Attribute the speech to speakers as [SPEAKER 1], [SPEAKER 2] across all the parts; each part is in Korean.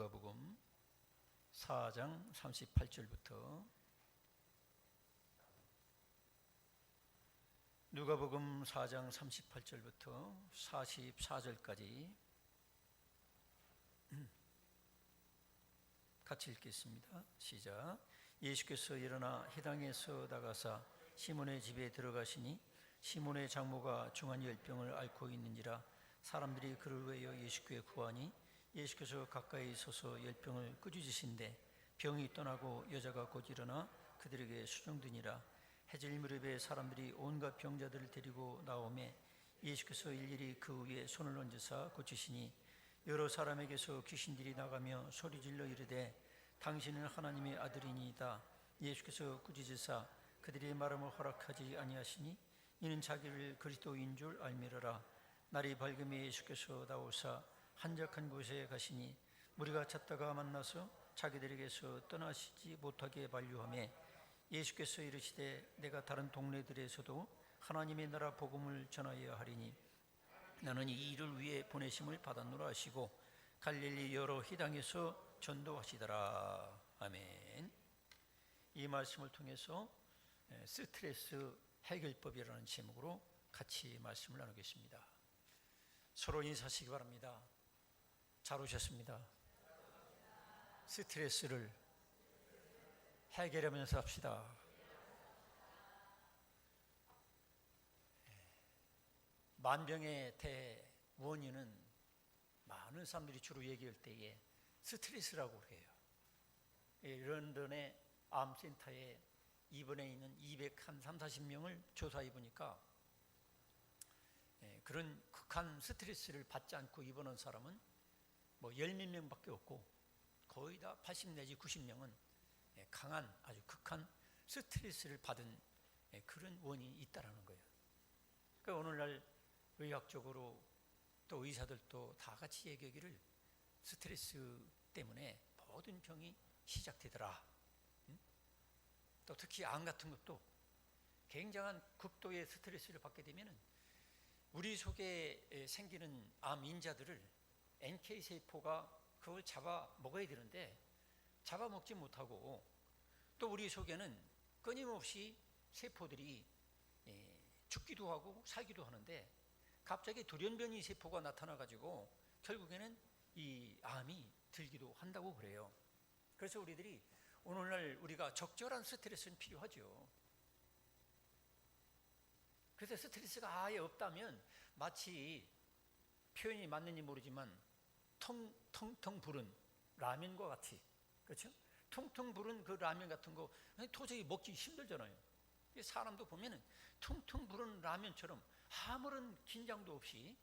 [SPEAKER 1] 누가복음 4장 38절부터 누가복음 4장 38절부터 44절까지 같이 읽겠습니다. 시작. 예수께서 일어나 회당에서 나가사 시몬의 집에 들어가시니 시몬의 장모가 중한 열병을 앓고 있는지라 사람들이 그를 위하여 예수께 구하니 예수께서 가까이 서서 열병을 끄주시신데 병이 떠나고 여자가 곧 일어나 그들에게 수종드니라. 해질 무렵에 사람들이 온갖 병자들을 데리고 나오매 예수께서 일일이 그 위에 손을 얹으사 고치시니 여러 사람에게서 귀신들이 나가며 소리질러 이르되 당신은 하나님의 아들이니이다. 예수께서 꾸짖으사 그들이 말함을 허락하지 아니하시니 이는 자기를 그리스도인 줄 알미러라. 날이 밝음에 예수께서 나오사 한적한 곳에 가시니 무리가 찾다가 만나서 자기들에게서 떠나시지 못하게 만류하매 예수께서 이르시되 내가 다른 동네들에서도 하나님의 나라 복음을 전하여야 하리니 나는 이 일을 위해 보내심을 받았노라 하시고 갈릴리 여러 회당에서 전도하시더라. 아멘. 이 말씀을 통해서 스트레스 해결법이라는 제목으로 같이 말씀을 나누겠습니다. 서로 인사하시기 바랍니다. 잘 오셨습니다. 스트레스를 해결하면서 합시다. 만병의 대원인은 많은 사람들이 주로 얘기할 때에 스트레스라고 해요. 런던의 암센터에 입원해 있는 240명을 조사해 보니까 그런 극한 스트레스를 받지 않고 입원한 사람은 뭐 10몇 명밖에 없고 거의 다 80 내지 90명은 강한 아주 극한 스트레스를 받은 그런 원인이 있다라는 거예요. 그러니까 오늘날 의학적으로 또 의사들도 다 같이 얘기하기를 스트레스 때문에 모든 병이 시작되더라. 또 특히 암 같은 것도 굉장한 극도의 스트레스를 받게 되면 우리 속에 생기는 암 인자들을 NK세포가 그걸 잡아 먹어야 되는데 잡아먹지 못하고 또 우리 속에는 끊임없이 세포들이 죽기도 하고 살기도 하는데 갑자기 돌연변이 세포가 나타나가지고 결국에는 이 암이 들기도 한다고 그래요. 그래서 우리들이 오늘날 우리가 적절한 스트레스는 필요하죠. 그래서 스트레스가 아예 없다면 마치 표현이 맞는지 모르지만 텅텅 부른 라면과 같이, 그렇죠? 텅텅 부른 그 라면 같은 거 도저히 먹기 힘들잖아요. 사람도 보면은 텅텅 부른 라면처럼 아무런 긴장도 없이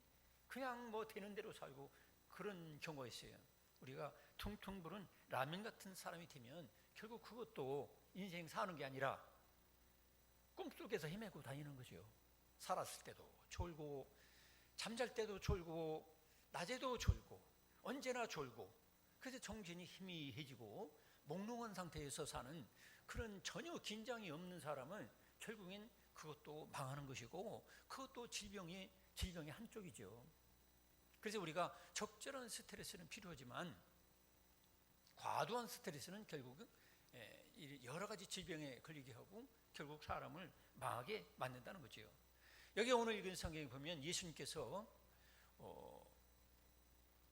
[SPEAKER 1] 그냥 뭐 되는 대로 살고 그런 경우가 있어요. 우리가 텅텅 부른 라면 같은 사람이 되면 결국 그것도 인생 사는 게 아니라 꿈속에서 헤매고 다니는 거죠. 살았을 때도 졸고 잠잘 때도 졸고 낮에도 졸고 언제나 졸고 그래서 정신이 희미해지고 몽롱한 상태에서 사는 그런 전혀 긴장이 없는 사람은 결국엔 그것도 망하는 것이고 그것도 질병의 한쪽이죠. 그래서 우리가 적절한 스트레스는 필요하지만 과도한 스트레스는 결국은 여러 가지 질병에 걸리게 하고 결국 사람을 망하게 만든다는 거죠. 여기 오늘 읽은 성경에 보면 예수님께서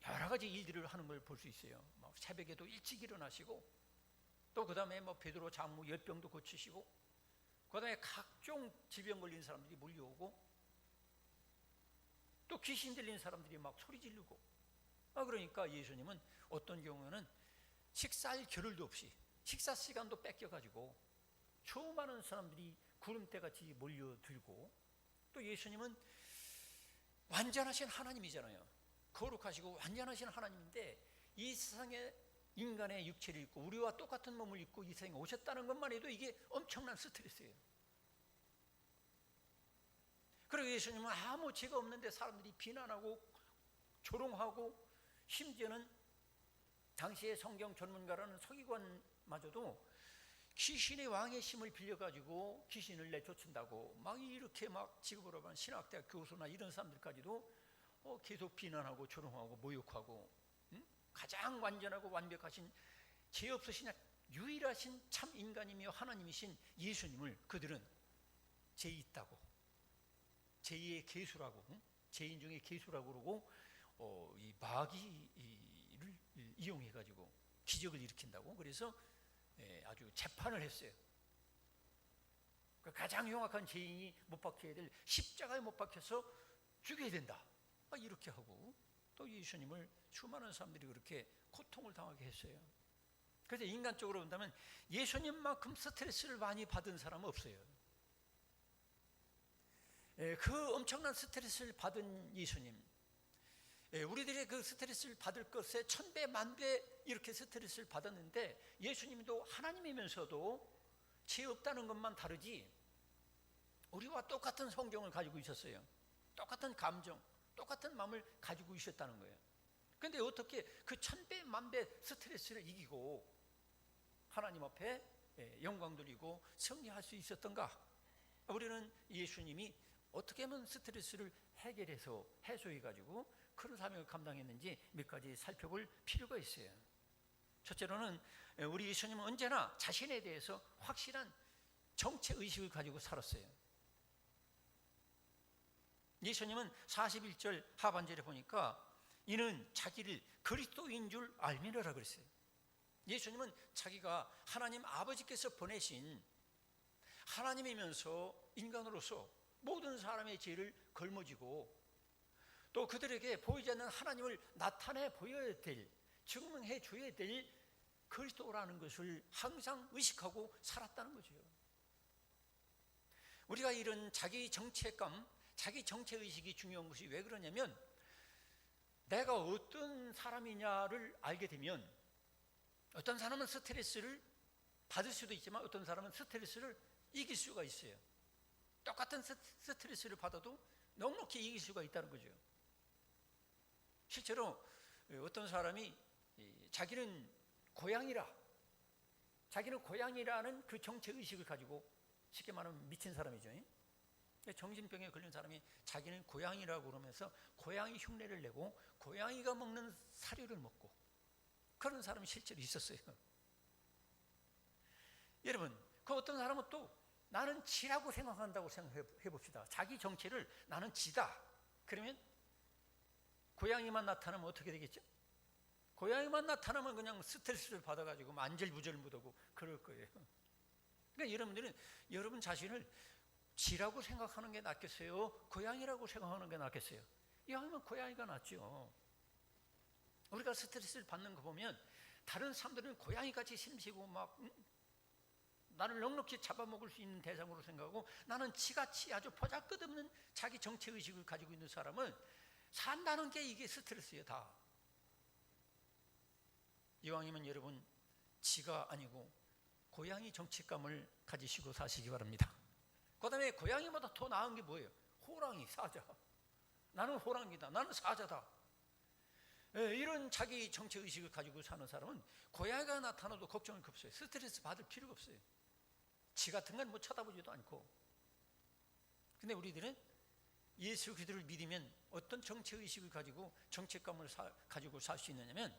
[SPEAKER 1] 여러 가지 일들을 하는 걸 볼 수 있어요. 새벽에도 일찍 일어나시고 또 그 다음에 베드로 장모 열병도 고치시고 그 다음에 각종 질병 걸린 사람들이 몰려오고 또 귀신 들린 사람들이 막 소리 지르고 그러니까 예수님은 어떤 경우에는 식사할 겨를도 없이 식사 시간도 뺏겨가지고 수많은 사람들이 구름대같이 몰려들고 또 예수님은 완전하신 하나님이잖아요. 거룩하시고 완전하신 하나님인데 이 세상에 인간의 육체를 입고 우리와 똑같은 몸을 입고 이 세상에 오셨다는 것만 해도 이게 엄청난 스트레스예요. 그리고 예수님은 아무 죄가 없는데 사람들이 비난하고 조롱하고 심지어는 당시의 성경 전문가라는 서기관마저도 귀신의 왕의 힘을 빌려가지고 귀신을 내쫓는다고 막 이렇게 막 지금으로 한 신학대학 교수나 이런 사람들까지도 계속 비난하고 조롱하고 모욕하고 가장 완전하고 완벽하신 죄 없으신 유일하신 참 인간이며 하나님이신 예수님을 그들은 죄 있다고, 죄의 계수라고, 죄인 중에 계수라고 그러고 이 마귀를 이용해 가지고 기적을 일으킨다고. 그래서 아주 재판을 했어요. 가장 흉악한 죄인이 못 박혀야 될 십자가에 못 박혀서 죽여야 된다, 이렇게 하고, 또 예수님을 수많은 사람들이 그렇게 고통을 당하게 했어요. 그래서 인간적으로 본다면 예수님만큼 스트레스를 많이 받은 사람은 없어요. 그 엄청난 스트레스를 받은 예수님, 우리들의 그 스트레스를 받을 것에 1000배 만배 이렇게 스트레스를 받았는데, 예수님도 하나님이면서도 죄 없다는 것만 다르지 우리와 똑같은 성경을 가지고 있었어요. 똑같은 감정, 똑같은 마음을 가지고 있었다는 거예요. 그런데 어떻게 그 1000배 만배 스트레스를 이기고 하나님 앞에 영광 돌리고 승리할 수 있었던가? 우리는 예수님이 어떻게 하면 스트레스를 해결해서 해소해 가지고 그런 사명을 감당했는지 몇 가지 살펴볼 필요가 있어요. 첫째로는 우리 예수님은 언제나 자신에 대해서 확실한 정체의식을 가지고 살았어요. 예수님은 41절 하반절에 보니까 이는 자기를 그리스도인 줄 알미노라 그랬어요. 예수님은 자기가 하나님 아버지께서 보내신 하나님이면서 인간으로서 모든 사람의 죄를 걸머지고 또 그들에게 보이지 않는 하나님을 나타내 보여야 될, 증명해 줘야 될 그리스도라는 것을 항상 의식하고 살았다는 거죠. 우리가 이런 자기 정체감, 자기 정체의식이 중요한 것이 왜 그러냐면, 내가 어떤 사람이냐를 알게 되면 어떤 사람은 스트레스를 받을 수도 있지만 어떤 사람은 스트레스를 이길 수가 있어요. 똑같은 스트레스를 받아도 넉넉히 이길 수가 있다는 거죠. 실제로 어떤 사람이 자기는 고양이라는 그 정체의식을 가지고, 쉽게 말하면 미친 사람이죠. 정신병에 걸린 사람이 자기는 고양이라고 그러면서 고양이 흉내를 내고 고양이가 먹는 사료를 먹고, 그런 사람이 실제로 있었어요. 여러분, 그 어떤 사람은 또 나는 지라고 생각한다고 생각해 봅시다. 자기 정체를 나는 지다. 그러면 고양이만 나타나면 어떻게 되겠죠? 고양이만 나타나면 그냥 스트레스를 받아가지고 안절부절 못하고 그럴 거예요. 그러니까 여러분들은 여러분 자신을 지라고 생각하는 게 낫겠어요? 고양이라고 생각하는 게 낫겠어요? 이왕이면 고양이가 낫죠. 우리가 스트레스를 받는 거 보면 다른 사람들은 고양이같이 심시고 막 나를 넉넉히 잡아먹을 수 있는 대상으로 생각하고, 나는 지같이 아주 보잘것없는 자기 정체의식을 가지고 있는 사람은 산다는 게 이게 스트레스예요, 다. 이왕이면 여러분 지가 아니고 고양이 정체감을 가지시고 사시기 바랍니다. 그 다음에 고양이보다 더 나은 게 뭐예요? 호랑이, 사자. 나는 호랑이다, 나는 사자다. 이런 자기 정체의식을 가지고 사는 사람은 고양이가 나타나도 걱정할 게 없어요. 스트레스 받을 필요가 없어요. 지 같은 건 뭐 쳐다보지도 않고. 근데 우리들은 예수 그리스도를 믿으면 어떤 정체의식을 가지고 정체감을 가지고 살 수 있느냐면,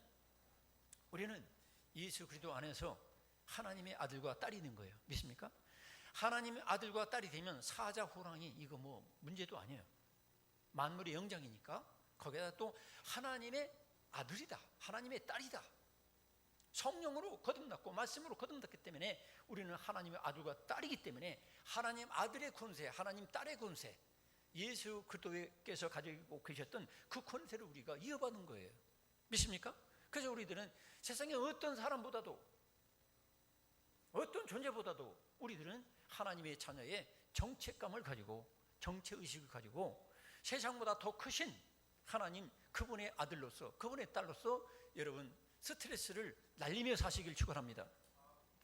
[SPEAKER 1] 우리는 예수 그리스도 안에서 하나님의 아들과 딸이 있는 거예요. 믿습니까? 하나님의 아들과 딸이 되면 사자, 호랑이 이거 뭐 문제도 아니에요. 만물의 영장이니까. 거기다 또 하나님의 아들이다, 하나님의 딸이다, 성령으로 거듭났고 말씀으로 거듭났기 때문에 우리는 하나님의 아들과 딸이기 때문에 하나님 아들의 권세, 하나님 딸의 권세, 예수 그리스도께서 가지고 계셨던 그 권세를 우리가 이어받은 거예요. 믿습니까? 그래서 우리들은 세상의 어떤 사람보다도, 어떤 존재보다도 우리들은 하나님의 자녀의 정체감을 가지고, 정체의식을 가지고 세상보다 더 크신 하나님, 그분의 아들로서, 그분의 딸로서 여러분 스트레스를 날리며 사시길 축원합니다.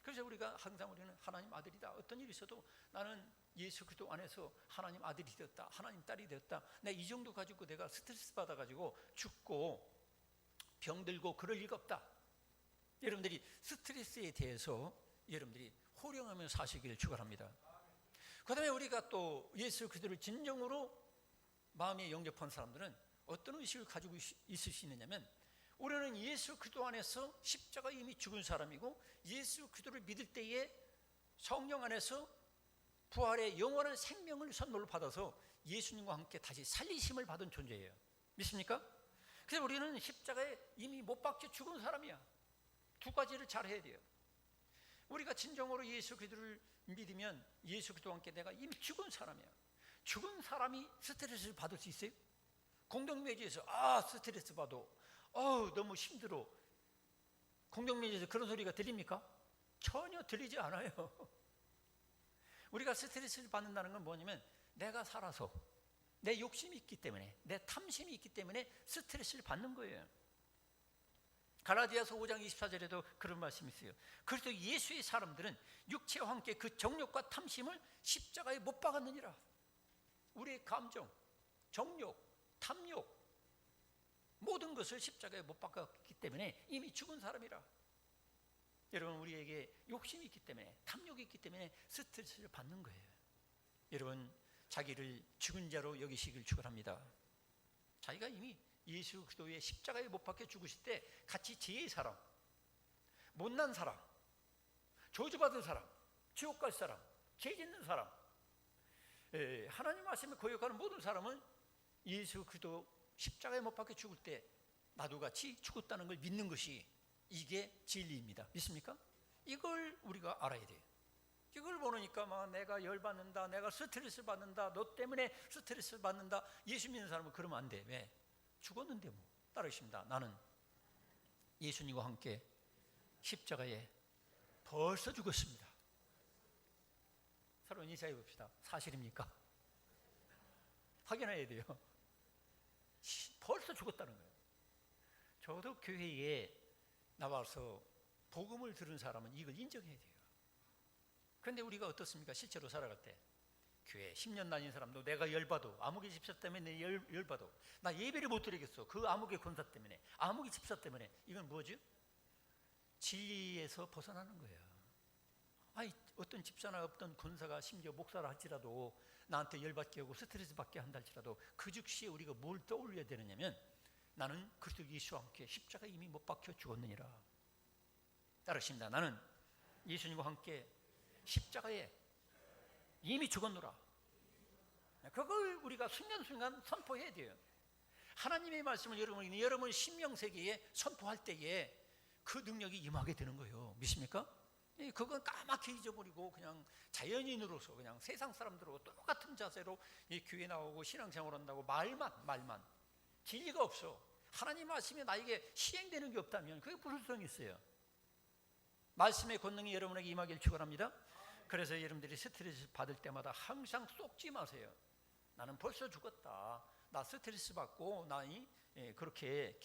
[SPEAKER 1] 그래서 우리가 항상 우리는 하나님 아들이다. 어떤 일이 있어도 나는 예수 그리스도 안에서 하나님 아들이 되었다, 하나님 딸이 되었다. 내가 이 정도 가지고 내가 스트레스 받아가지고 죽고 병들고 그럴 리가 없다. 여러분들이 스트레스에 대해서 여러분들이 호령하며 사시기를 축원합니다. 그 다음에 우리가 또 예수 그리스도를 진정으로 마음에 영접한 사람들은 어떤 의식을 가지고 있을 수 있느냐면, 우리는 예수 그리스도 안에서 십자가 이미 죽은 사람이고, 예수 그리스도를 믿을 때에 성령 안에서 부활의 영원한 생명을 선물로 받아서 예수님과 함께 다시 살리심을 받은 존재예요. 믿습니까? 그래서 우리는 십자가에 이미 못 박혀 죽은 사람이야. 두 가지를 잘 해야 돼요. 우리가 진정으로 예수 그리스도를 믿으면 예수 그리스도와 함께 내가 이미 죽은 사람이야. 죽은 사람이 스트레스를 받을 수 있어요? 공동묘지에서 스트레스 받아, 너무 힘들어, 공동묘지에서 그런 소리가 들립니까? 전혀 들리지 않아요. 우리가 스트레스를 받는다는 건 뭐냐면, 내가 살아서 내 욕심이 있기 때문에, 내 탐심이 있기 때문에 스트레스를 받는 거예요. 갈라디아서 5장 24절에도 그런 말씀이 있어요. 그래서 예수의 사람들은 육체와 함께 그 정욕과 탐심을 십자가에 못 박았느니라. 우리의 감정, 정욕, 탐욕, 모든 것을 십자가에 못 박았기 때문에 이미 죽은 사람이라. 여러분, 우리에게 욕심이 있기 때문에, 탐욕이 있기 때문에 스트레스를 받는 거예요. 여러분, 자기를 죽은 자로 여기시길 축원합니다. 자기가 이미 예수 그리스도의 십자가에 못 박혀 죽으실 때 같이 지혜의 사람, 못난 사람, 저주받은 사람, 지옥 갈 사람, 죄 짓는 사람, 하나님 말씀에 거역하는 모든 사람은 예수 그리스도 십자가에 못 박혀 죽을 때 나도 같이 죽었다는 걸 믿는 것이, 이게 진리입니다. 믿습니까? 이걸 우리가 알아야 돼요. 이걸 모르니까 막 내가 열받는다, 내가 스트레스 받는다, 너 때문에 스트레스 받는다, 예수 믿는 사람은 그러면 안 돼. 왜? 죽었는데 뭐. 따르십니다. 나는 예수님과 함께 십자가에 벌써 죽었습니다. 서로 인사해 봅시다. 사실입니까? 확인해야 돼요. 벌써 죽었다는 거예요. 저도 교회에 나와서 복음을 들은 사람은 이걸 인정해야 돼요. 그런데 우리가 어떻습니까? 실제로 살아갈 때 교회 10년 다닌 사람도 내가 열받아, 아무개 집사 때문에 내 열받아, 나 예배를 못 드리겠어, 그 아무개 권사 때문에, 아무개 집사 때문에. 이건 뭐죠? 진리에서 벗어나는 거예요. 어떤 집사나 어떤 권사가 심지어 목사라 할지라도 나한테 열받게 하고 스트레스 받게 한다 할지라도 그 즉시에 우리가 뭘 떠올려야 되느냐면, 나는 그리스도 예수와 함께 십자가 이미 못 박혀 죽었느니라. 따르십니다. 나는 예수님과 함께 십자가에 이미 죽었노라. 그걸 우리가 순간순간 선포해야 돼요. 하나님의 말씀을 여러분 신명세계에 선포할 때에 그 능력이 임하게 되는 거예요. 믿습니까? 그건 까맣게 잊어버리고 그냥 자연인으로서 그냥 세상 사람들하고 똑같은 자세로 이 교회 나오고 신앙생활 한다고 말만 진리가 없어. 하나님 말씀이 나에게 시행되는 게 없다면 그게 불순성이 있어요. 말씀의 권능이 여러분에게 임하길 축원합니다. 그래서 여러분들이 스트레스 받을 때마다 항상 쏟지 마세요. 나는 벌써 죽었다, 나 스트레스 받고 그렇게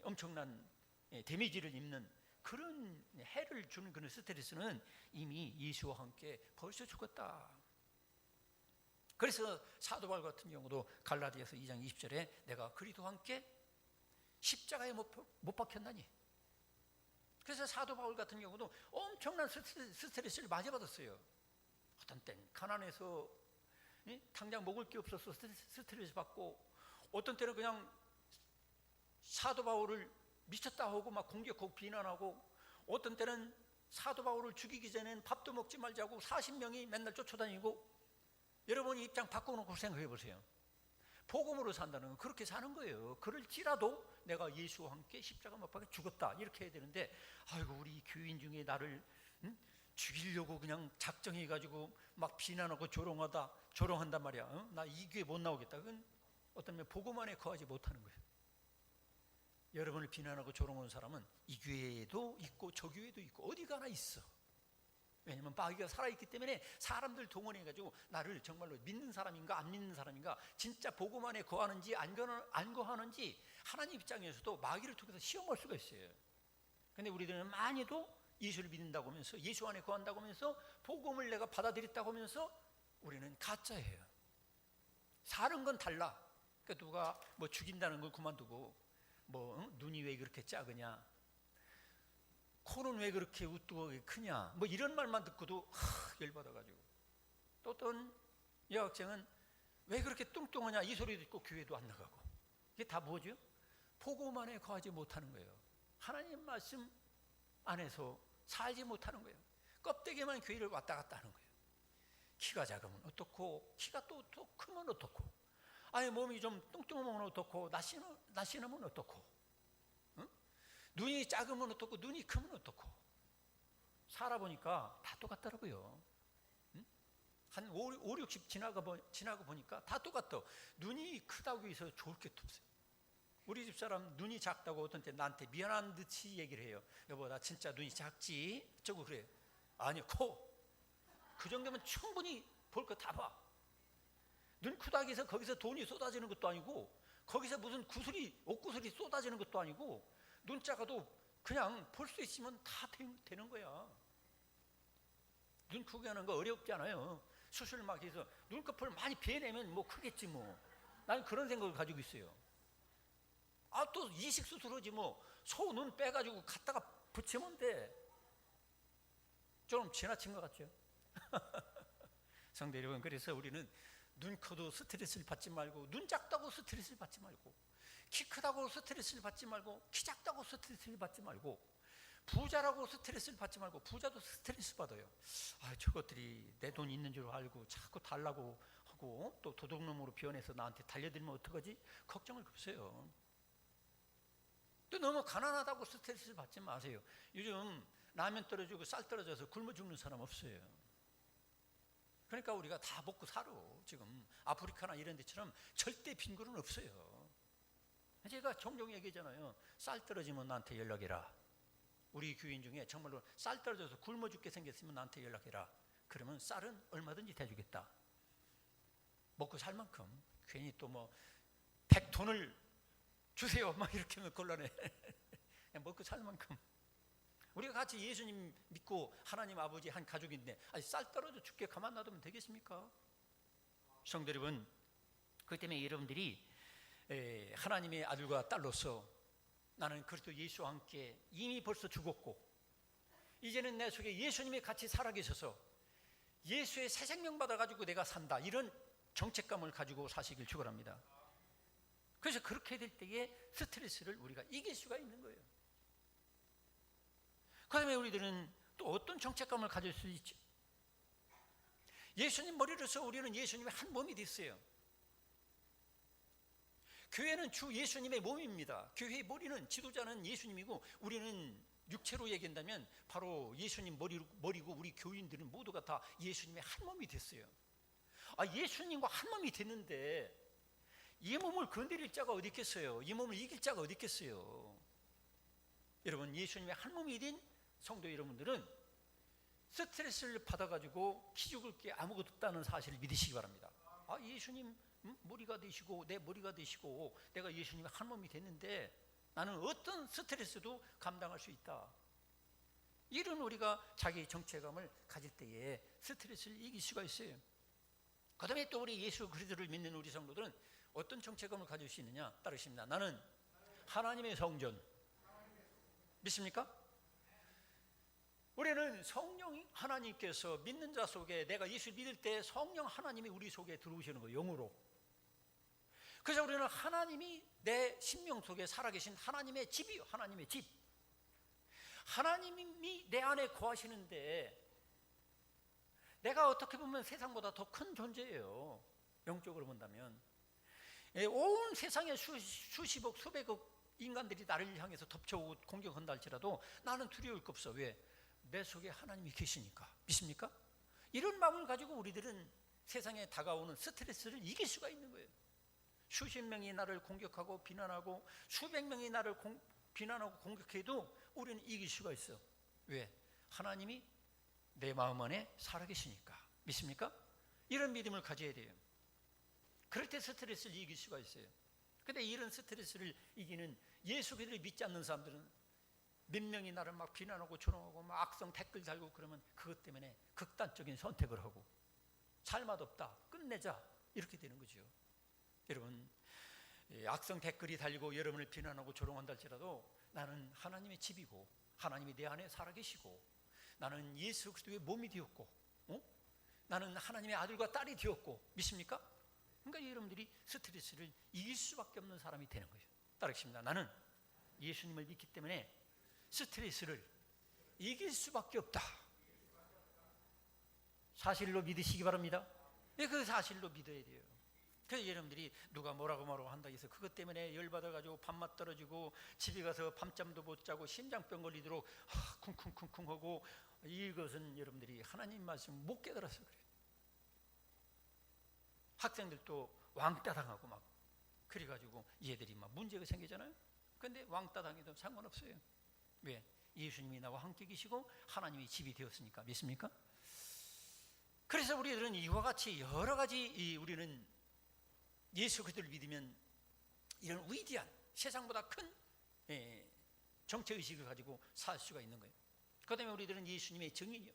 [SPEAKER 1] 엄청난 데미지를 입는 그런 해를 주는 그런 스트레스는 이미 예수와 함께 벌써 죽었다. 그래서 사도 바울 같은 경우도 갈라디아서 2장 20절에 내가 그리스도와 함께 십자가에 못 박혔나니. 그래서 사도 바울 같은 경우도 엄청난 스트레스를 많이 받았어요. 어떤 때는 가난해서 당장 먹을 게 없어서 스트레스 받고, 어떤 때는 그냥 사도 바울을 미쳤다 하고 막 공격하고 비난하고, 어떤 때는 사도 바울을 죽이기 전엔 밥도 먹지 말자고 40명이 맨날 쫓아다니고. 여러분이 입장 바꿔놓고 생각해 보세요. 복음으로 산다는 건 그렇게 사는 거예요. 그럴지라도 내가 예수와 함께 십자가 못 박혀 죽었다 이렇게 해야 되는데, 아이고 우리 교인 중에 나를 죽이려고 그냥 작정해가지고 막 비난하고 조롱한단 말이야. 나 이 교회 못 나오겠다. 그건 어떤 면 복음 안에 거하지 못하는 거예요. 여러분을 비난하고 조롱하는 사람은 이 교회에도 있고 저 교회에도 있고 어디 가나 있어. 왜냐하면 마귀가 살아있기 때문에 사람들 동원해가지고 나를 정말로 믿는 사람인가 안 믿는 사람인가, 진짜 복음 안에 거하는지 안 거하는지 하나님 입장에서도 마귀를 통해서 시험할 수가 있어요. 근데 우리들은 많이도 예수를 믿는다고 하면서, 예수 안에 거한다고 하면서, 복음을 내가 받아들였다고 하면서 우리는 가짜예요. 사는 건 달라. 그러니까 누가 뭐 죽인다는 걸 그만두고 눈이 왜 그렇게 작으냐, 코는 왜 그렇게 우뚝하게 크냐, 이런 말만 듣고도 열받아가지고. 또 어떤 여학생은 왜 그렇게 뚱뚱하냐 이 소리 듣고 교회도 안 나가고. 이게 다 뭐죠? 복음만에 거하지 못하는 거예요. 하나님 말씀 안에서 살지 못하는 거예요. 껍데기만 교회를 왔다 갔다 하는 거예요. 키가 작으면 어떻고, 키가 또 크면 어떻고, 아니 몸이 좀 뚱뚱하면 어떻고, 날씬하면 어떻고, 응? 눈이 작으면 어떻고, 눈이 크면 어떻고. 살아보니까 다 똑같더라고요. 응? 한 5, 60 지나고 보니까 다 똑같아. 눈이 크다고 해서 좋을 게 없어요. 우리 집사람 눈이 작다고 어떤 때 나한테 미안한 듯이 얘기를 해요. 여보, 나 진짜 눈이 작지? 저거 그래요. 아니요, 그 정도면 충분히 볼 거 다 봐. 눈 크다고 해서 거기서 돈이 쏟아지는 것도 아니고, 거기서 무슨 옷구슬이 쏟아지는 것도 아니고, 눈 작아도 그냥 볼 수 있으면 다 되는 거야. 눈 크게 하는 거 어렵지 않아요. 수술 막 해서 눈꺼풀 많이 베내면 뭐 크겠지 뭐. 나는 그런 생각을 가지고 있어요. 또 이식 수술하지 뭐. 소 눈 빼가지고 갖다가 붙이면 돼. 좀 지나친 것 같죠? 성도 여러분, 그래서 우리는 눈 커도 스트레스를 받지 말고, 눈 작다고 스트레스를 받지 말고, 키 크다고 스트레스를 받지 말고, 키 작다고 스트레스를 받지 말고, 부자라고 스트레스를 받지 말고. 부자도 스트레스 받아요. 저것들이 내 돈 있는 줄 알고 자꾸 달라고 하고, 또 도둑놈으로 변해서 나한테 달려들면 어떡하지? 걱정을 없어요. 또 너무 가난하다고 스트레스를 받지 마세요. 요즘 라면 떨어지고 쌀 떨어져서 굶어 죽는 사람 없어요. 그러니까 우리가 다 먹고 살아. 지금 아프리카나 이런 데처럼 절대 빈곤은 없어요. 제가 종종 얘기하잖아요. 쌀 떨어지면 나한테 연락해라. 우리 교인 중에 정말로 쌀 떨어져서 굶어 죽게 생겼으면 나한테 연락해라. 그러면 쌀은 얼마든지 대주겠다. 먹고 살 만큼. 괜히 또 뭐 100톤을 주세요 막 이렇게 하면 곤란해. 먹고 살 만큼. 우리가 같이 예수님 믿고 하나님 아버지 한 가족인데 쌀 떨어져 죽게 가만 놔두면 되겠습니까? 성도 여러분, 그렇기 때문에 여러분들이 하나님의 아들과 딸로서 나는 그리스도 예수와 함께 이미 벌써 죽었고, 이제는 내 속에 예수님이 같이 살아계셔서 예수의 새 생명 받아가지고 내가 산다, 이런 정체감을 가지고 사시길 축원합니다. 그래서 그렇게 될 때에 스트레스를 우리가 이길 수가 있는 거예요. 그 다음에 우리들은 또 어떤 정체감을 가질 수 있죠? 예수님 머리로서 우리는 예수님의 한 몸이 됐어요. 교회는 주 예수님의 몸입니다. 교회의 머리는, 지도자는 예수님이고, 우리는 육체로 얘기한다면 바로 예수님 머리고, 우리 교인들은 모두가 다 예수님의 한 몸이 됐어요. 예수님과 한 몸이 됐는데 이 몸을 건드릴 자가 어디 있겠어요? 이 몸을 이길 자가 어디 있겠어요? 여러분, 예수님의 한 몸이 된 성도 여러분들은 스트레스를 받아가지고 키 죽을 게 아무것도 없다는 사실을 믿으시기 바랍니다. 예수님 머리가 되시고 내 머리가 되시고 내가 예수님의 한 몸이 됐는데 나는 어떤 스트레스도 감당할 수 있다. 이런 우리가 자기의 정체감을 가질 때에 스트레스를 이길 수가 있어요. 그 다음에 또 우리 예수 그리스도를 믿는 우리 성도들은 어떤 정체감을 가질 수 있느냐? 따르십니다. 나는 하나님의 성전. 믿습니까? 우리는 성령 하나님께서 믿는 자 속에, 내가 예수 믿을 때 성령 하나님이 우리 속에 들어오시는 거예요. 영으로. 그래서 우리는 하나님이 내 심령 속에 살아계신 하나님의 집이요. 하나님의 집. 하나님이 내 안에 거하시는데 내가 어떻게 보면 세상보다 더 큰 존재예요. 영적으로 본다면. 온 세상에 수십억 수백억 인간들이 나를 향해서 덮쳐오고 공격한다 할지라도 나는 두려울 거 없어. 왜? 내 속에 하나님이 계시니까. 믿습니까? 이런 마음을 가지고 우리들은 세상에 다가오는 스트레스를 이길 수가 있는 거예요. 수십 명이 나를 공격하고 비난하고 수백 명이 나를 비난하고 공격해도 우리는 이길 수가 있어. 왜? 하나님이 내 마음 안에 살아계시니까. 믿습니까? 이런 믿음을 가져야 돼요. 그럴 때 스트레스를 이길 수가 있어요. 근데 이런 스트레스를 이기는 예수 그리스도를 믿지 않는 사람들은 몇 명이 나를 막 비난하고 조롱하고 막 악성 댓글 달고 그러면 그것 때문에 극단적인 선택을 하고 살 맛 없다, 끝내자, 이렇게 되는 거죠. 여러분, 악성 댓글이 달리고 여러분을 비난하고 조롱한다 할지라도 나는 하나님의 집이고 하나님이 내 안에 살아계시고 나는 예수 그리스도의 몸이 되었고 나는 하나님의 아들과 딸이 되었고. 믿습니까? 그러니까 여러분들이 스트레스를 이길 수밖에 없는 사람이 되는 거예요. 따르겠습니다. 나는 예수님을 믿기 때문에 스트레스를 이길 수밖에 없다. 사실로 믿으시기 바랍니다. 네, 그 사실로 믿어야 돼요. 그래서 여러분들이 누가 뭐라고 한다 해서 그것 때문에 열받아가지고 밥맛 떨어지고 집에 가서 밤잠도 못 자고 심장병 걸리도록 쿵쿵쿵쿵 하고, 이것은 여러분들이 하나님 말씀 못 깨달아서 그래요. 학생들도 왕따 당하고 막 그래가지고 얘들이 막 문제가 생기잖아요. 근데 왕따 당해도 상관없어요. 왜? 예수님이 나와 함께 계시고 하나님이 집이 되었으니까. 믿습니까? 그래서 우리들은 이와 같이 여러 가지 우리는 예수 그리스도를 믿으면 이런 위대한 세상보다 큰 정체의식을 가지고 살 수가 있는 거예요. 그 다음에 우리들은 예수님의 증인이요.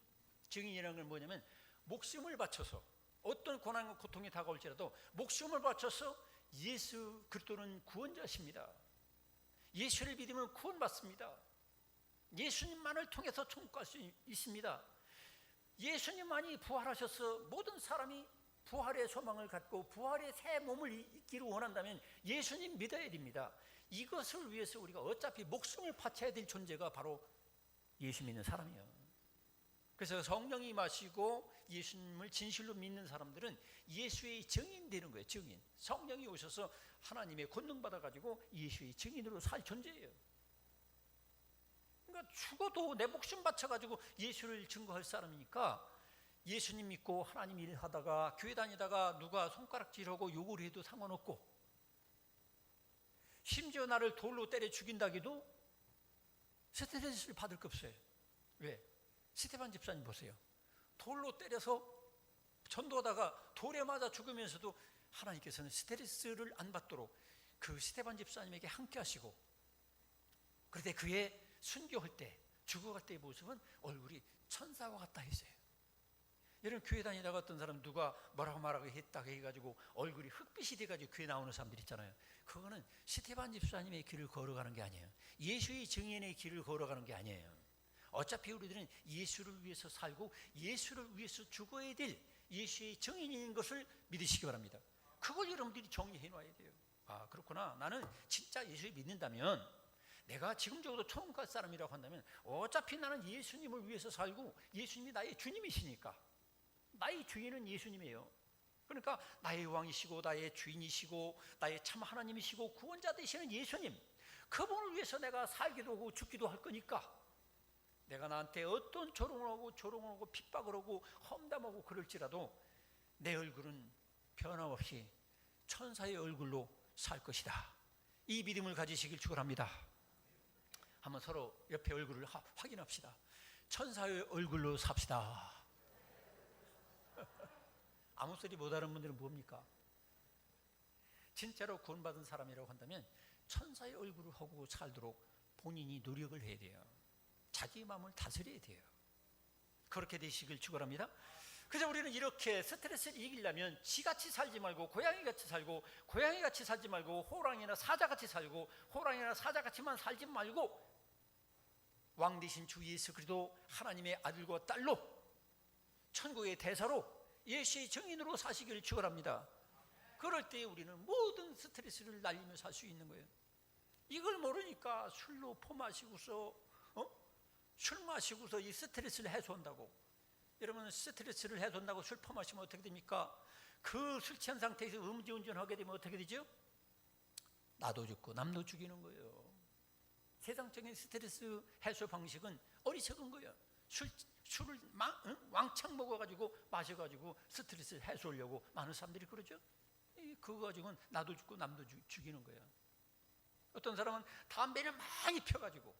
[SPEAKER 1] 증인이라는 건 뭐냐면 목숨을 바쳐서 어떤 고난과 고통이 다가올지라도 목숨을 바쳐서 예수 그리스도는 구원자십니다. 예수를 믿으면 구원받습니다. 예수님만을 통해서 천국갈 수 있습니다. 예수님만이 부활하셔서 모든 사람이 부활의 소망을 갖고 부활의 새 몸을 입기를 원한다면 예수님 믿어야 됩니다. 이것을 위해서 우리가 어차피 목숨을 바쳐야 될 존재가 바로 예수 믿는 사람이에요. 그래서 성령이 임하시고 예수님을 진실로 믿는 사람들은 예수의 증인 되는 거예요. 증인. 성령이 오셔서 하나님의 권능 받아가지고 예수의 증인으로 살 존재예요. 그러니까 죽어도 내 목숨 바쳐가지고 예수를 증거할 사람이니까 예수님 믿고 하나님 일 하다가 교회 다니다가 누가 손가락질하고 욕을 해도 상관없고, 심지어 나를 돌로 때려 죽인다기도 스트레스를 받을 거 없어요. 왜? 스테반 집사님 보세요. 돌로 때려서 전도하다가 돌에 맞아 죽으면서도 하나님께서는 스트레스를 안 받도록 그 스테반 집사님에게 함께 하시고, 그런데 그의 순교할 때, 죽어갈 때의 모습은 얼굴이 천사와 같다 했어요. 여러분, 교회 다니다가 어떤 사람 누가 뭐라고 말하고 했다 해가지고 얼굴이 흑빛이 돼가지고 교회 나오는 사람들 있잖아요. 그거는 스테반 집사님의 길을 걸어가는 게 아니에요. 예수의 증인의 길을 걸어가는 게 아니에요. 어차피 우리들은 예수를 위해서 살고 예수를 위해서 죽어야 될 예수의 증인인 것을 믿으시기 바랍니다. 그걸 여러분들이 정리해 놔야 돼요. 아, 그렇구나. 나는 진짜 예수를 믿는다면, 내가 지금 적어도 천국 갈 사람이라고 한다면 어차피 나는 예수님을 위해서 살고 예수님이 나의 주님이시니까, 나의 주인은 예수님이에요. 그러니까 나의 왕이시고 나의 주인이시고 나의 참 하나님이시고 구원자 되시는 예수님, 그분을 위해서 내가 살기도 하고 죽기도 할 거니까, 내가 나한테 어떤 조롱을 하고 핍박을 하고 험담하고 그럴지라도 내 얼굴은 변함없이 천사의 얼굴로 살 것이다. 이 믿음을 가지시길 축원합니다. 한번 서로 옆에 얼굴을 확인합시다. 천사의 얼굴로 삽시다. 아무 소리 못하는 분들은 뭡니까? 진짜로 구원받은 사람이라고 한다면 천사의 얼굴을 하고 살도록 본인이 노력을 해야 돼요. 자기 마음을 다스려야 돼요. 그렇게 되시길 축원합니다. 그래서 우리는 이렇게 스트레스를 이기려면 지같이 살지 말고 고양이같이 살고, 고양이같이 살지 말고 호랑이나 사자같이 살고, 호랑이나 사자같이만 살지 말고 왕 되신 주 예수 그리스도 하나님의 아들과 딸로 천국의 대사로 예수의 증인으로 사시기를 축원합니다. 그럴 때 우리는 모든 스트레스를 날리며 살 수 있는 거예요. 이걸 모르니까 술로 퍼마시고서 술 마시고서 이 스트레스를 해소한다고. 여러분, 스트레스를 해소한다고 술 퍼마시면 어떻게 됩니까? 그 술 취한 상태에서 음주운전하게 되면 어떻게 되죠? 나도 죽고 남도 죽이는 거예요. 세상적인 스트레스 해소 방식은 어리석은 거예요. 술을 왕창 먹어가지고 마셔가지고 스트레스를 해소하려고 많은 사람들이 그러죠. 그거 가지고는 나도 죽고 남도 죽이는 거예요. 어떤 사람은 담배를 많이 펴가지고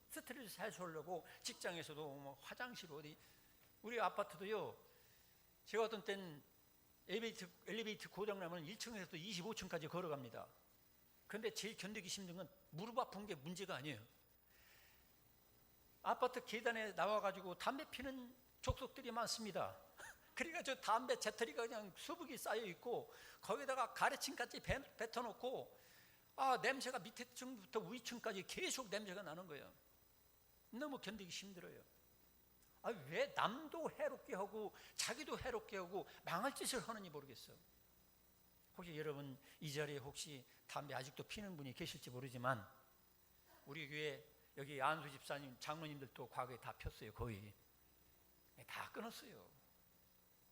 [SPEAKER 1] 스트레스 해소하려고 직장에서도 뭐 화장실 어디, 우리 아파트도요, 제가 어떤 때는 엘리베이터 고장나면 1층에서 또 25층까지 걸어갑니다. 그런데 제일 견디기 힘든 건 무릎 아픈 게 문제가 아니에요. 아파트 계단에 나와가지고 담배 피는 족속들이 많습니다. 그러니까 저 담배 재떨이가 그냥 수북이 쌓여있고 거기다가 가래층까지 뱉어놓고, 냄새가 밑에 층부터 위층까지 계속 냄새가 나는 거예요. 너무 견디기 힘들어요. 왜 남도 해롭게 하고 자기도 해롭게 하고 망할 짓을 하는지 모르겠어. 혹시 여러분 이 자리에 혹시 담배 아직도 피는 분이 계실지 모르지만 우리 교회 여기 안수 집사님, 장로님들도 과거에 다 폈어요. 거의 다 끊었어요.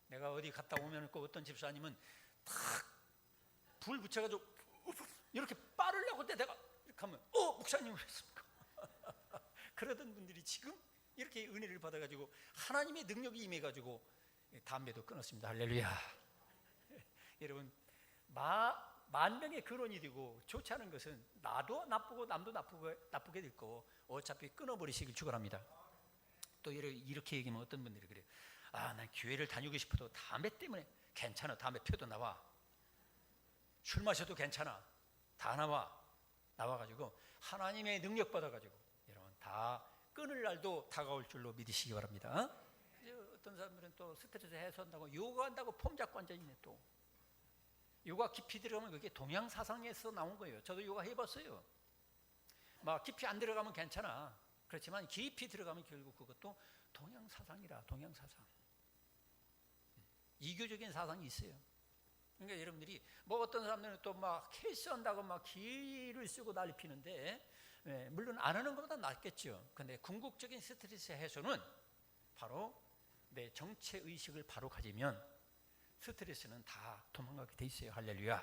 [SPEAKER 1] 내가 어디 갔다 오면 그 어떤 집사님은 탁 불 붙여가지고 이렇게 빠르려고 때 내가 이렇게 하면 목사님 그랬습니까? 그러던 분들이 지금 이렇게 은혜를 받아가지고 하나님의 능력이 임해가지고 담배도 끊었습니다. 할렐루야. 여러분 만병의 근원이 되고 좋지 않은 것은 나도 나쁘고 남도 나쁘게 될 거 어차피 끊어버리시길 축원합니다. 또 이렇게 얘기하면 어떤 분들이 그래요. 난 교회를 다니고 싶어도 담배 때문에. 괜찮아, 담배 펴도 나와. 술 마셔도 괜찮아, 다 나와가지고 하나님의 능력 받아가지고 여러분 다 끊을 날도 다가올 줄로 믿으시기 바랍니다. 어떤 사람들은 또 스트레스 해소한다고 요가한다고 폼 잡고 앉아있네. 또 요가 깊이 들어가면 그게 동양사상에서 나온 거예요. 저도 요가 해봤어요. 막 깊이 안 들어가면 괜찮아. 그렇지만 깊이 들어가면 결국 그것도 동양사상이라. 동양사상, 이교적인 사상이 있어요. 그러니까 여러분들이 뭐 어떤 사람들은 또 막 헬스한다고 막 기를 쓰고 난리 피는데, 물론 안 하는 것보다 낫겠죠. 근데 궁극적인 스트레스 해소는 바로 내 정체 의식을 바로 가지면 스트레스는 다 도망가게 돼 있어요. 할렐루야.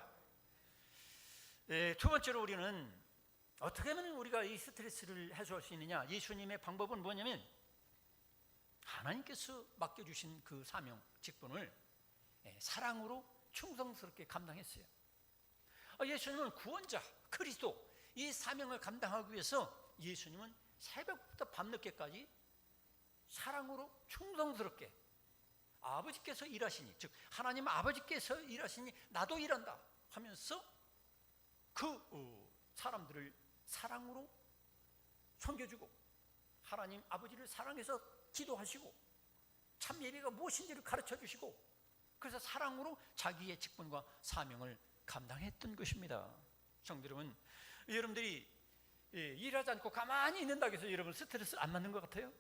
[SPEAKER 1] 두 번째로 우리는 어떻게 하면 우리가 이 스트레스를 해소할 수 있느냐? 예수님의 방법은 뭐냐면 하나님께서 맡겨주신 그 사명, 직분을 사랑으로 충성스럽게 감당했어요. 예수님은 구원자, 그리스도, 이 사명을 감당하기 위해서 예수님은 새벽부터 밤늦게까지 사랑으로 충성스럽게 아버지께서 일하시니, 즉 하나님 아버지께서 일하시니 나도 일한다 하면서 그 사람들을 사랑으로 섬겨주고 하나님 아버지를 사랑해서 기도하시고 참 예배가 무엇인지를 가르쳐 주시고, 그래서 사랑으로 자기의 직분과 사명을 감당했던 것입니다. 성도 여러분, 여러분들이 일하지 않고 가만히 있는다고 해서 여러분 스트레스 안 받는 것 같아요?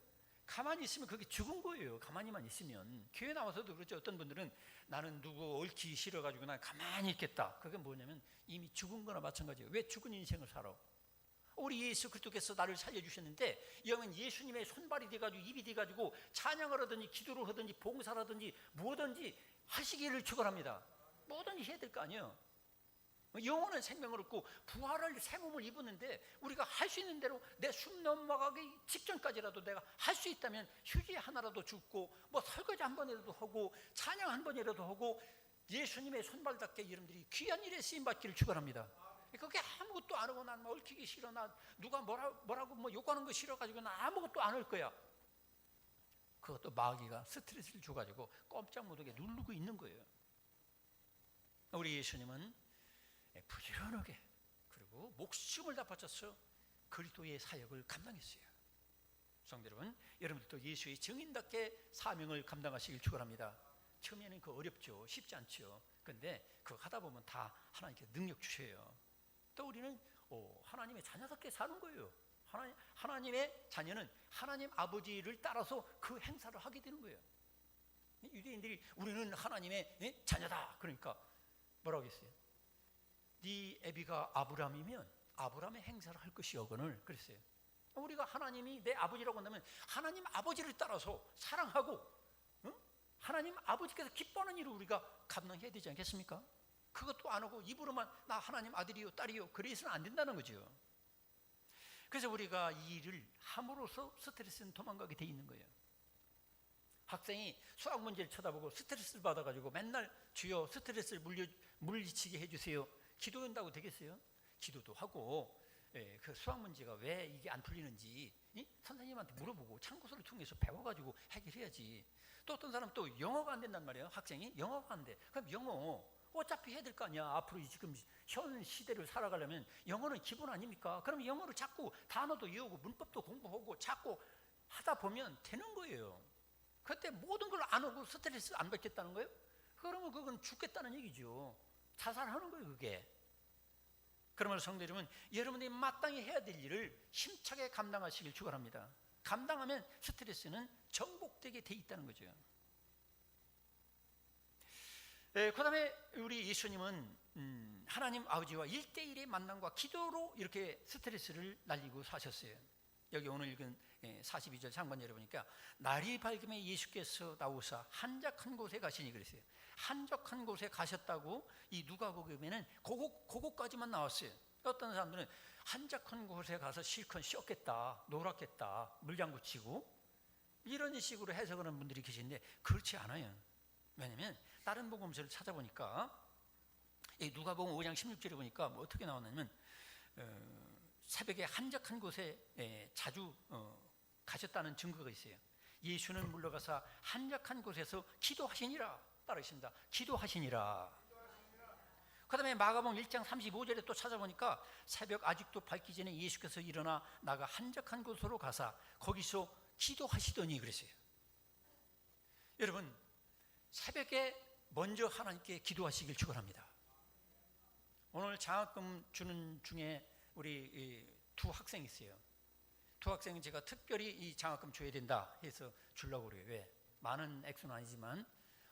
[SPEAKER 1] 가만히 있으면 그게 죽은 거예요. 가만히만 있으면. 교회 나와서도 그렇죠. 어떤 분들은 나는 누구 얽히기 싫어가지고 난 가만히 있겠다. 그게 뭐냐면 이미 죽은 거나 마찬가지예요. 왜 죽은 인생을 살아? 우리 예수 그리스도께서 나를 살려주셨는데 여러분 예수님의 손발이 돼가지고 입이 돼가지고 찬양을 하든지 기도를 하든지 봉사를 하든지 뭐든지 하시기를 축원합니다. 뭐든지 해야 될 거 아니에요. 영원한 생명을 얻고 부활할 새 몸을 입었는데 우리가 할 수 있는 대로 내 숨 넘어가기 직전까지라도 내가 할 수 있다면 휴지 하나라도 줍고 뭐 설거지 한 번이라도 하고 찬양 한 번이라도 하고 예수님의 손발답게 여러분들이 귀한 일에 쓰임받기를 축원합니다. 그게 아무것도 안 하고 난 얽히기 싫어, 나 누가 뭐라고 뭐 욕하는 거 싫어가지고 나 아무것도 안 할 거야. 그것도 마귀가 스트레스를 줘가지고 꼼짝 못하게 누르고 있는 거예요. 우리 예수님은 부지런하게 그리고 목숨을 다 바쳐서 그리스도의 사역을 감당했어요. 성도 여러분, 여러분들도 예수의 증인답게 사명을 감당하시길 축원합니다. 처음에는 그 어렵죠. 쉽지 않죠. 근데 그거 하다 보면 다 하나님께서 능력 주셔요. 또 우리는 하나님의 자녀답게 사는 거예요. 하나님의 자녀는 하나님 아버지를 따라서 그 행사를 하게 되는 거예요. 유대인들이 우리는 하나님의 자녀다. 그러니까 뭐라고 했어요? 네 애비가 아브라함이면 아브라함의 행사를 할 것이여건을 그랬어요. 우리가 하나님이 내 아버지라고 한다면 하나님 아버지를 따라서 사랑하고 하나님 아버지께서 기뻐하는 일을 우리가 감당해야 되지 않겠습니까? 그것도 안 하고 입으로만 나 하나님 아들이요 딸이요 그래서는 안 된다는 거죠. 그래서 우리가 이 일을 함으로써 스트레스는 도망가게 돼 있는 거예요. 학생이 수학 문제를 쳐다보고 스트레스를 받아가지고 맨날 주여 스트레스를 물리치게 해주세요. 기도한다고 되겠어요? 기도도 하고 그 수학 문제가 왜 이게 안 풀리는지 선생님한테 물어보고 참고서를 통해서 배워가지고 해결해야지. 또 어떤 사람 또 영어가 안 된단 말이에요. 학생이 영어가 안 돼. 그럼 영어 어차피 해야 될 거 아니야. 앞으로 지금 현 시대를 살아가려면 영어는 기본 아닙니까? 그럼 영어를 자꾸 단어도 외우고 문법도 공부하고 자꾸 하다 보면 되는 거예요. 그때 모든 걸 안 하고 스트레스 안 받겠다는 거예요? 그러면 그건 죽겠다는 얘기죠. 자살하는 거예요, 그게. 그러면 성도 여러분, 여러분들이 마땅히 해야 될 일을 힘차게 감당하시길 축원합니다. 감당하면 스트레스는 정복되게 돼 있다는 거죠. 그다음에 우리 예수님은 하나님 아버지와 1대1의 만남과 기도로 이렇게 스트레스를 날리고 사셨어요. 여기 오늘 읽은 42절 상반절에 보니까 날이 밝음에 예수께서 나오사 한적한 곳에 가시니 그랬어요. 한적한 곳에 가셨다고 이 누가복음에는 그곳까지만 나왔어요. 어떤 사람들은 한적한 곳에 가서 실컷 쉬었겠다, 놀았겠다, 물장구 치고 이런 식으로 해석하는 분들이 계신데 그렇지 않아요. 왜냐하면 다른 복음서를 찾아보니까 이 누가복음 5장 16절에 보니까 뭐 어떻게 나왔냐면 새벽에 한적한 곳에 자주 가셨다는 증거가 있어요. 예수는 물러가서 한적한 곳에서 기도하시니라. 따르십니다. 기도하시니라. 그 다음에 마가복음 1장 35절에 또 찾아보니까 새벽 아직도 밝기 전에 예수께서 일어나 나가 한적한 곳으로 가사 거기서 기도하시더니 그랬어요. 여러분, 새벽에 먼저 하나님께 기도하시길 축원합니다. 오늘 장학금 주는 중에 우리 두 학생이 있어요. 두 학생은 제가 특별히 이 장학금 줘야 된다 해서 주려고 그래요. 왜? 많은 액수는 아니지만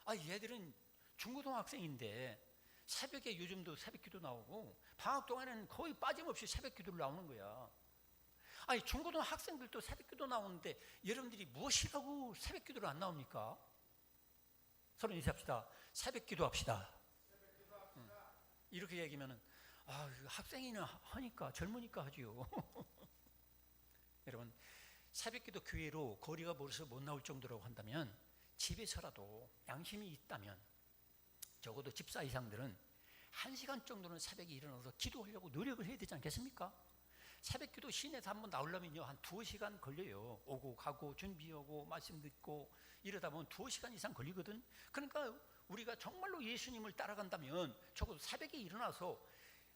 [SPEAKER 1] 얘들은 중고등학생인데 새벽에 요즘도 새벽기도 나오고 방학 동안에는 거의 빠짐없이 새벽기도를 나오는 거야. 중고등학생들도 새벽기도 나오는데 여러분들이 무엇이라고 새벽기도를 안 나옵니까? 서로 인사합시다. 새벽기도 합시다. 이렇게 얘기하면은 학생이나 하니까 젊으니까 하지요. 여러분, 새벽기도 교회로 거리가 멀어서 못 나올 정도라고 한다면 집에서라도 양심이 있다면 적어도 집사 이상들은 1시간 정도는 새벽에 일어나서 기도하려고 노력을 해야 되지 않겠습니까? 새벽기도 시내에서 한번 나오려면요 한 2시간 걸려요. 오고 가고 준비하고 말씀 듣고 이러다 보면 2시간 이상 걸리거든. 그러니까 우리가 정말로 예수님을 따라간다면 적어도 새벽에 일어나서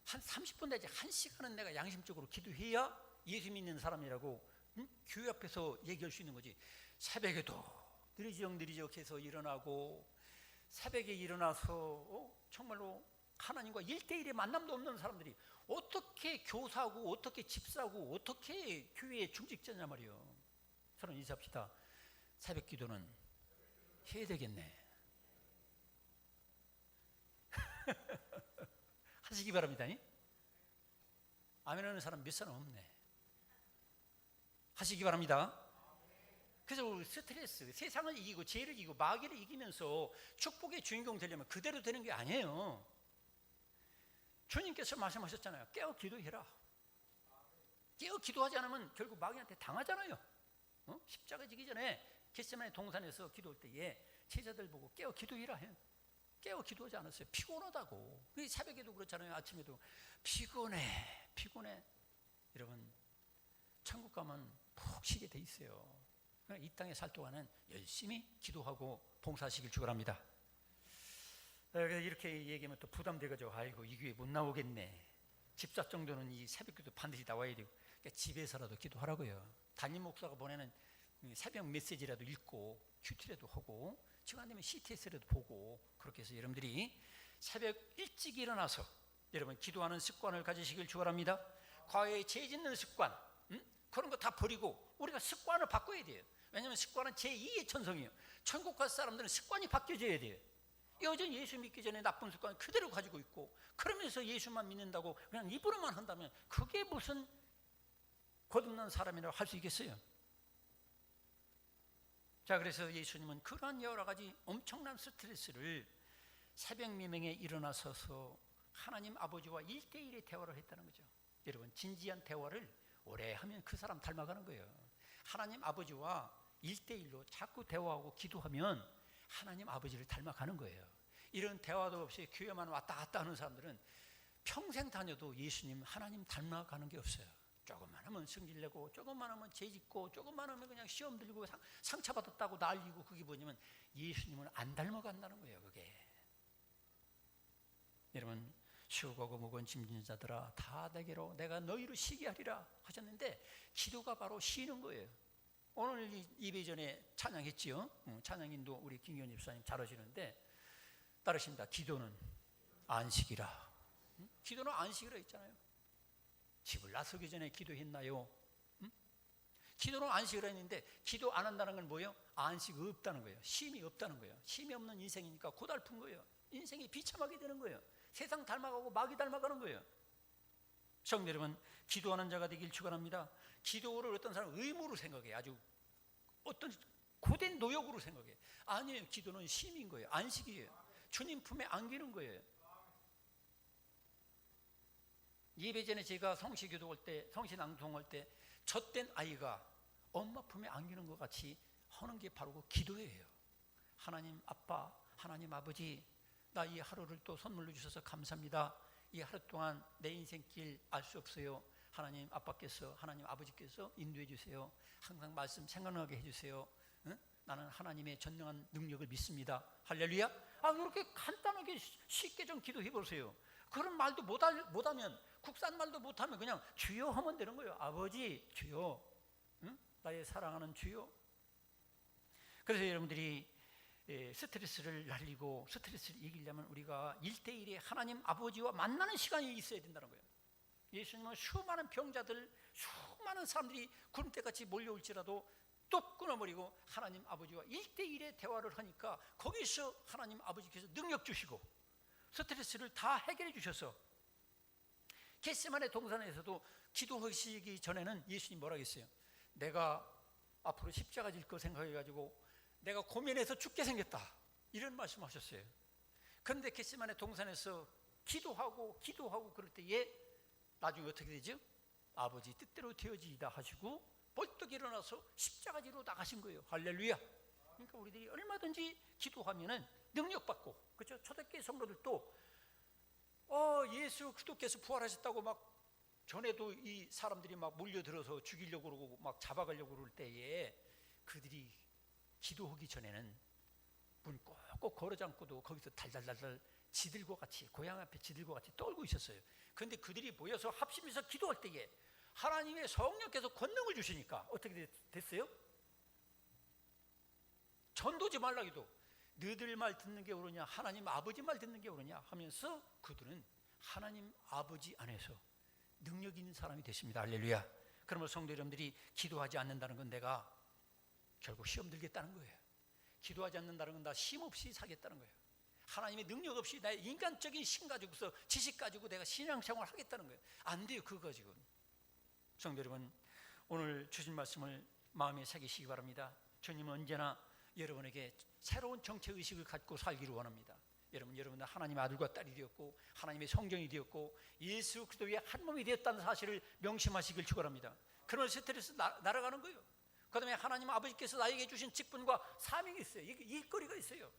[SPEAKER 1] 한 30분 내지 1시간은 내가 양심적으로 기도해야 예수 믿는 사람이라고 교회 앞에서 얘기할 수 있는 거지. 새벽에도 느리적 해서 일어나고 새벽에 일어나서 정말로 하나님과 1대1의 만남도 없는 사람들이 어떻게 교사고 어떻게 집사고 어떻게 교회의 중직자냐 말이에요. 서로 인사합시다. 새벽 기도는 해야 되겠네. 하시기 바랍니다. 아멘 하는 사람 몇 사람 없네. 하시기 바랍니다. 그래서 스트레스, 세상을 이기고 죄를 이기고 마귀를 이기면서 축복의 주인공 되려면 그대로 되는 게 아니에요. 주님께서 말씀하셨잖아요. 깨어 기도해라. 깨어 기도하지 않으면 결국 마귀한테 당하잖아요. 십자가 지기 전에 겟세마네 동산에서 기도할 때에 제자들 보고 깨어 기도해라 해요. 깨어 기도하지 않았어요. 피곤하다고. 새벽에도 그렇잖아요. 아침에도 피곤해. 여러분, 천국 가면 푹 쉬게 돼 있어요. 이 땅에 살 동안은 열심히 기도하고 봉사하시길 축원합니다. 이렇게 얘기하면 또 부담돼가지고 아이고 이 교회 못 나오겠네. 집사 정도는 이 새벽기도 반드시 나와야 되고 그러니까 집에서라도 기도하라고요. 담임 목사가 보내는 새벽 메시지라도 읽고 큐티라도 하고 시간 되면 CTS라도 보고 그렇게 해서 여러분들이 새벽 일찍 일어나서 여러분 기도하는 습관을 가지시길 축원합니다. 과거에 죄 짓는 습관 그런 거 다 버리고 우리가 습관을 바꿔야 돼요. 왜냐하면 습관은 제2의 천성이에요. 천국 갈 사람들은 습관이 바뀌어져야 돼요. 여전히 예수 믿기 전에 나쁜 습관 그대로 가지고 있고 그러면서 예수만 믿는다고 그냥 입으로만 한다면 그게 무슨 거듭난 사람이라고 할 수 있겠어요? 자, 그래서 예수님은 그러한 여러 가지 엄청난 스트레스를 새벽 미명에 일어나서서 하나님 아버지와 1대1의 대화를 했다는 거죠. 여러분, 진지한 대화를 오래 하면 그 사람 닮아가는 거예요. 하나님 아버지와 1대1로 자꾸 대화하고 기도하면 하나님 아버지를 닮아가는 거예요. 이런 대화도 없이 교회만 왔다 갔다 하는 사람들은 평생 다녀도 예수님, 하나님 닮아가는 게 없어요. 조금만 하면 승질내고 조금만 하면 죄짓고 조금만 하면 그냥 시험 들고 상처받았다고 난리고 그게 뭐냐면 예수님을 안 닮아간다는 거예요. 그게 여러분, 수고하고 무거운 짐진 자들아 다 내게로 내가 너희를 쉬게 하리라 하셨는데 기도가 바로 쉬는 거예요. 오늘 예배 전에 찬양했지요. 찬양인도 우리 김기현 집사님 잘하시는데 따르십니다. 기도는 안식이라. 기도는 안식이라 했잖아요. 집을 나서기 전에 기도했나요? 기도는 안식이라 했는데 기도 안 한다는 건 뭐예요? 안식 없다는 거예요. 쉼이 없다는 거예요. 쉼이 없는 인생이니까 고달픈 거예요. 인생이 비참하게 되는 거예요. 세상 닮아가고 마귀 닮아가는 거예요. 성도 여러분, 기도하는 자가 되길 축원합니다. 기도를 어떤 사람은 의무로 생각해요. 아주 어떤 고된 노역으로 생각해요. 아니에요. 기도는 쉼인 거예요. 안식이에요. 주님 품에 안기는 거예요. 예배 전에 제가 성시 기도할 때, 성시 낭송할 때 젖된 아이가 엄마 품에 안기는 것 같이 하는 게 바로 그 기도예요. 하나님 아빠, 하나님 아버지, 나 이 하루를 또 선물로 주셔서 감사합니다. 이 하루 동안 내 인생길 알 수 없어요. 하나님 아빠께서, 하나님 아버지께서 인도해 주세요. 항상 말씀 생각나게 해주세요. 응? 나는 하나님의 전능한 능력을 믿습니다. 할렐루야. 이렇게 간단하게 쉽게 좀 기도해 보세요. 그런 말도 못하면, 국산 말도 못하면 그냥 주여 하면 되는 거예요. 아버지, 주여, 응? 나의 사랑하는 주여. 그래서 여러분들이 스트레스를 날리고 스트레스를 이기려면 우리가 1대1의 하나님 아버지와 만나는 시간이 있어야 된다는 거예요. 예수님은 수많은 병자들, 수많은 사람들이 구름대같이 몰려올지라도 뚝 끊어버리고 하나님 아버지와 1대1의 대화를 하니까 거기서 하나님 아버지께서 능력 주시고 스트레스를 다 해결해 주셔서, 겟세마네 동산에서도 기도하시기 전에는 예수님 뭐라고 했어요? 내가 앞으로 십자가 질 거 생각해가지고 내가 고민해서 죽게 생겼다, 이런 말씀하셨어요. 그런데 겟세마네 동산에서 기도하고 그럴 때에 나중에 어떻게 되죠? 아버지 뜻대로 되어지이다 하시고 벌떡 일어나서 십자가지로 나가신 거예요. 할렐루야. 그러니까 우리들이 얼마든지 기도하면은 능력받고, 그렇죠? 초대교회 성도들도 예수 그리스도께서 부활하셨다고 막 전에도 이 사람들이 막 몰려들어서 죽이려고 그러고 막 잡아가려고 그럴 때에 그들이 기도하기 전에는 문 꼭꼭 걸어 잠고도 거기서 달달달달 지들과 같이, 고향 앞에 지들과 같이 떨고 있었어요. 그런데 그들이 모여서 합심해서 기도할 때에 하나님의 성령께서 권능을 주시니까 어떻게 됐어요? 전도지 말라 해도 너희들 말 듣는 게 옳으냐, 하나님 아버지 말 듣는 게 옳으냐 하면서 그들은 하나님 아버지 안에서 능력 있는 사람이 됐습니다. 할렐루야. 그러면 성도 여러분들이 기도하지 않는다는 건 내가 결국 시험 들겠다는 거예요. 기도하지 않는다는 건 나 쉼 없이 살겠다는 거예요. 하나님의 능력 없이 나의 인간적인 힘 가지고서, 지식 가지고 내가 신앙생활을 하겠다는 거예요. 안 돼요. 그거 가지고는. 성도 여러분, 오늘 주신 말씀을 마음에 새기시기 바랍니다. 주님은 언제나 여러분에게 새로운 정체의식을 갖고 살기를 원합니다. 여러분은 하나님의 아들과 딸이 되었고 하나님의 성전이 되었고 예수 그리스도의 한 몸이 되었다는 사실을 명심하시길 축원합니다. 그런 스트레스 날아가는 거예요. 그 다음에 하나님 아버지께서 나에게 주신 직분과 사명이 있어요. 일거리가 있어요.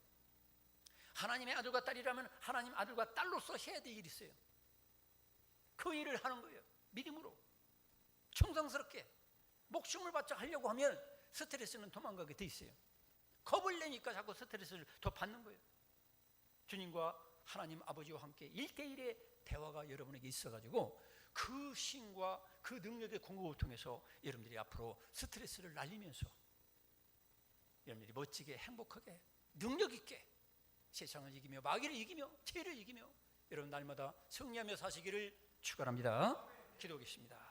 [SPEAKER 1] 하나님의 아들과 딸이라면 하나님 아들과 딸로서 해야 될 일이 있어요. 그 일을 하는 거예요. 믿음으로 충성스럽게 목숨을 바쳐 하려고 하면 스트레스는 도망가게 돼 있어요. 겁을 내니까 자꾸 스트레스를 더 받는 거예요. 주님과 하나님 아버지와 함께 1대1의 대화가 여러분에게 있어가지고 그 신과 그 능력의 공급을 통해서 여러분들이 앞으로 스트레스를 날리면서 여러분들이 멋지게 행복하게 능력 있게 세상을 이기며 마귀를 이기며 죄를 이기며 여러분 날마다 승리하며 사시기를 축원합니다. 기도하겠습니다.